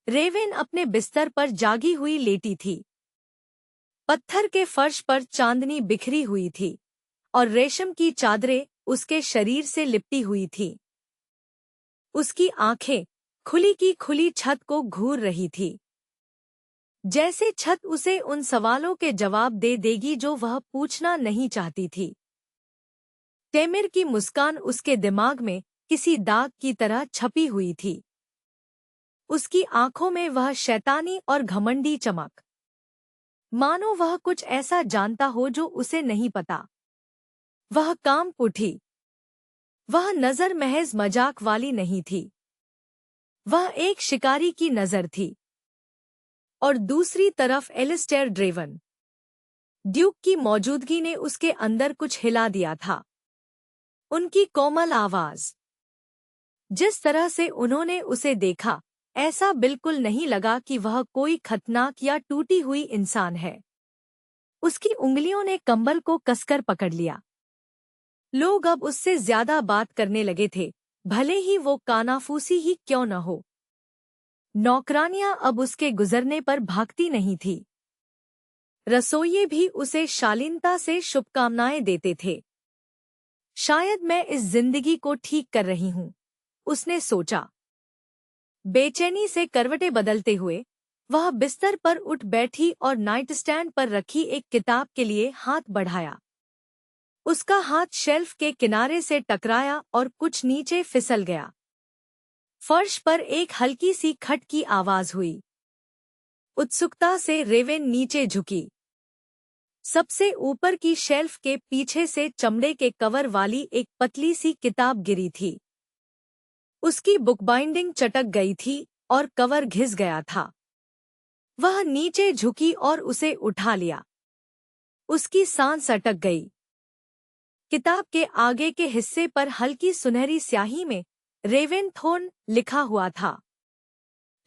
रेवेन अपने बिस्तर पर जागी हुई लेटी थी। पत्थर के फर्श पर चांदनी बिखरी हुई थी और रेशम की चादरें उसके शरीर से लिपटी हुई थी। उसकी आंखें खुली की खुली छत को घूर रही थी, जैसे छत उसे उन सवालों के जवाब दे देगी जो वह पूछना नहीं चाहती थी। टेमिर की मुस्कान उसके दिमाग में किसी दाग की तरह छपी हुई थी। उसकी आंखों में वह शैतानी और घमंडी चमक, मानो वह कुछ ऐसा जानता हो जो उसे नहीं पता। वह कांप उठी। वह नजर महज मजाक वाली नहीं थी, वह एक शिकारी की नजर थी। और दूसरी तरफ एलिस्टेयर ड्रेवन ड्यूक की मौजूदगी ने उसके अंदर कुछ हिला दिया था। उनकी कोमल आवाज, जिस तरह से उन्होंने उसे देखा, ऐसा बिल्कुल नहीं लगा कि वह कोई खतरनाक या टूटी हुई इंसान है। उसकी उंगलियों ने कंबल को कसकर पकड़ लिया। लोग अब उससे ज्यादा बात करने लगे थे, भले ही वो कानाफूसी ही क्यों न हो। नौकरानियां अब उसके गुजरने पर भागती नहीं थी। रसोइये भी उसे शालीनता से शुभकामनाएं देते थे। शायद मैं इस जिंदगी को ठीक कर रही हूं, उसने सोचा। बेचैनी से करवटें बदलते हुए वह बिस्तर पर उठ बैठी और नाइटस्टैंड पर रखी एक किताब के लिए हाथ बढ़ाया। उसका हाथ शेल्फ के किनारे से टकराया और कुछ नीचे फिसल गया। फर्श पर एक हल्की सी खट की आवाज हुई। उत्सुकता से रेवेन नीचे झुकी। सबसे ऊपर की शेल्फ के पीछे से चमड़े के कवर वाली एक पतली सी किताब गिरी थी। उसकी बुकबाइंडिंग चटक गई थी और कवर घिस गया था। वह नीचे झुकी और उसे उठा लिया। उसकी सांस अटक गई। किताब के आगे के हिस्से पर हल्की सुनहरी स्याही में रेवेनथोर्न लिखा हुआ था।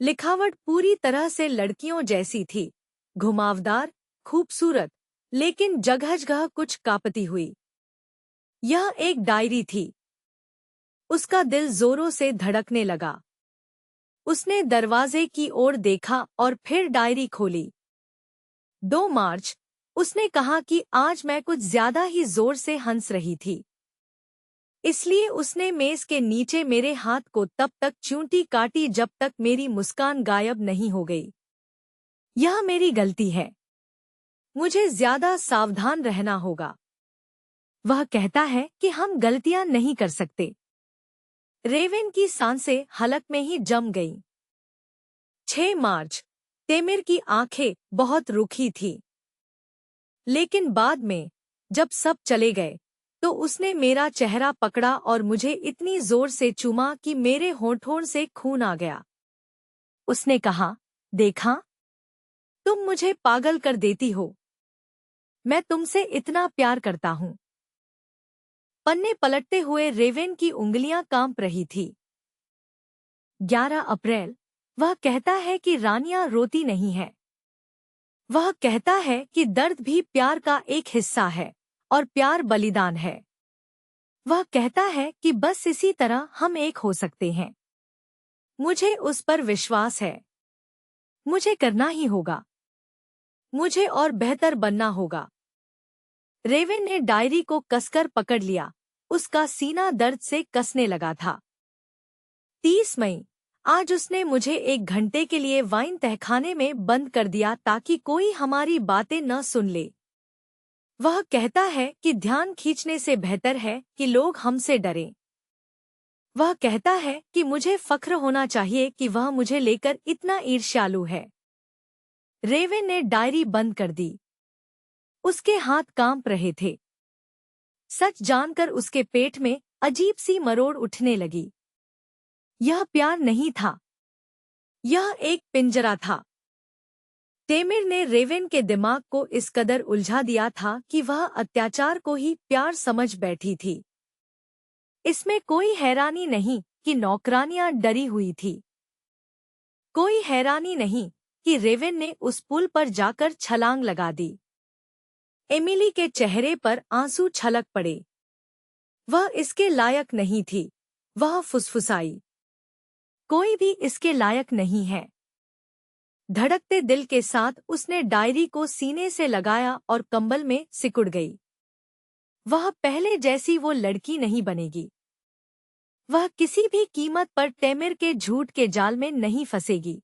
लिखावट पूरी तरह से लड़कियों जैसी थी, घुमावदार, खूबसूरत, लेकिन जगह-जगह कुछ कांपती हुई। यह एक डायरी थी। उसका दिल जोरों से धड़कने लगा। उसने दरवाजे की ओर देखा और फिर डायरी खोली। 2 मार्च, उसने कहा कि आज मैं कुछ ज्यादा ही जोर से हंस रही थी। इसलिए उसने मेज के नीचे मेरे हाथ को तब तक चूंटी काटी जब तक मेरी मुस्कान गायब नहीं हो गई। यह मेरी गलती है। मुझे ज्यादा सावधान रहना होगा। वह कहता है कि हम गलतियां नहीं कर सकते। रेवेन की सांसें हलक में ही जम गईं। 6 मार्च, तेमिर की आंखें बहुत रूखी थीं। लेकिन बाद में, जब सब चले गए, तो उसने मेरा चेहरा पकड़ा और मुझे इतनी जोर से चूमा कि मेरे होंठों से खून आ गया। उसने कहा, देखा? तुम मुझे पागल कर देती हो। मैं तुमसे इतना प्यार करता हूँ। पन्ने पलटते हुए रेवेन की उंगलियां कांप रही थी। 11 अप्रैल, वह कहता है कि रानियां रोती नहीं है। वह कहता है कि दर्द भी प्यार का एक हिस्सा है और प्यार बलिदान है। वह कहता है कि बस इसी तरह हम एक हो सकते हैं। मुझे उस पर विश्वास है। मुझे करना ही होगा। मुझे और बेहतर बनना होगा। रेवेन ने डायरी को कसकर पकड़ लिया। उसका सीना दर्द से कसने लगा था। 30 मई, आज उसने मुझे 1 घंटे के लिए वाइन तहखाने में बंद कर दिया ताकि कोई हमारी बातें न सुन ले। वह कहता है कि ध्यान खींचने से बेहतर है कि लोग हमसे डरें। वह कहता है कि मुझे फख्र होना चाहिए कि वह मुझे लेकर इतना ईर्ष्यालु है। रेवेन ने डायरी बंद कर दी। उसके हाथ कांप रहे थे। सच जानकर उसके पेट में अजीब सी मरोड़ उठने लगी। यह प्यार नहीं था। यह एक पिंजरा था। टेमिर ने रेवेन के दिमाग को इस कदर उलझा दिया था कि वह अत्याचार को ही प्यार समझ बैठी थी। इसमें कोई हैरानी नहीं कि नौकरानियां डरी हुई थी। कोई हैरानी नहीं कि रेवेन ने उस पुल पर जाकर छलांग लगा दी। एमिली के चेहरे पर आंसू छलक पड़े। वह इसके लायक नहीं थी। वह फुसफुसाई, कोई भी इसके लायक नहीं है। धड़कते दिल के साथ उसने डायरी को सीने से लगाया और कंबल में सिकुड़ गई। वह पहले जैसी वो लड़की नहीं बनेगी। वह किसी भी कीमत पर तैमिर के झूठ के जाल में नहीं फंसेगी।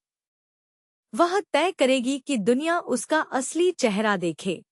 वह तय करेगी कि दुनिया उसका असली चेहरा देखे।